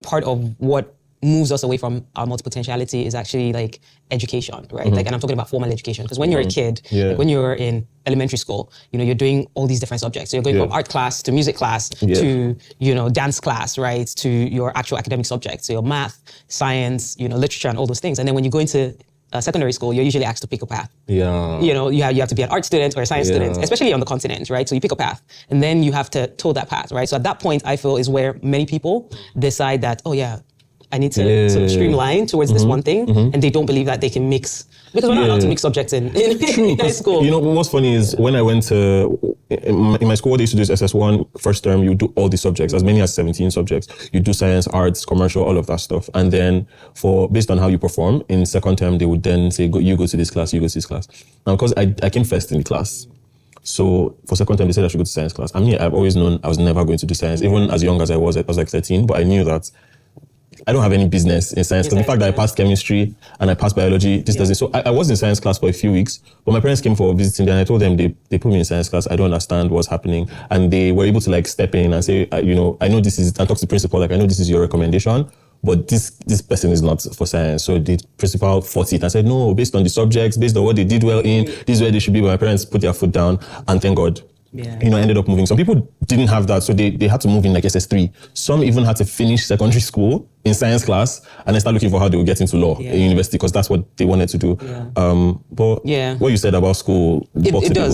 part of what moves us away from our multipotentiality is actually like education, right? Like, and I'm talking about formal education, because when you're a kid, like when you're in elementary school, you know, you're doing all these different subjects. So you're going from art class to music class to, you know, dance class, right? To your actual academic subjects. So your math, science, you know, literature and all those things. And then when you go into secondary school, you're usually asked to pick a path. Yeah. You know, you have to be an art student or a science student, especially on the continent, right? So you pick a path and then you have to toe that path, right? So at that point, I feel is where many people decide that, oh yeah, I need to sort of streamline towards this one thing, and they don't believe that they can mix, because we're not allowed to mix subjects in high school. You know, what's funny is when I went to, in my school, what they used to do is SS1, first term, you do all the subjects, as many as 17 subjects. You do science, arts, commercial, all of that stuff. And then based on how you perform, in second term, they would then say, you go to this class, you go to this class. Now, because I came first in the class, so for second term, they said I should go to science class. I mean, I've always known I was never going to do science, even as young as I was like 13, but I knew that I don't have any business in science, because the fact that I passed chemistry and I passed biology, this doesn't. So I was in science class for a few weeks, but my parents came for visiting, and I told them they put me in science class. I don't understand what's happening. And they were able to like step in and say, you know, I know this is, and talk to the principal, like, I know this is your recommendation, but this person is not for science. So the principal fought it and said, no, based on the subjects, based on what they did well in, this is where they should be. But my parents put their foot down, and thank God. You know, ended up moving. Some people didn't have that, so they had to move in like SS3. Some even had to finish secondary school in science class and then start looking for how they would get into law at university, because that's what they wanted to do. But what you said about school, it does.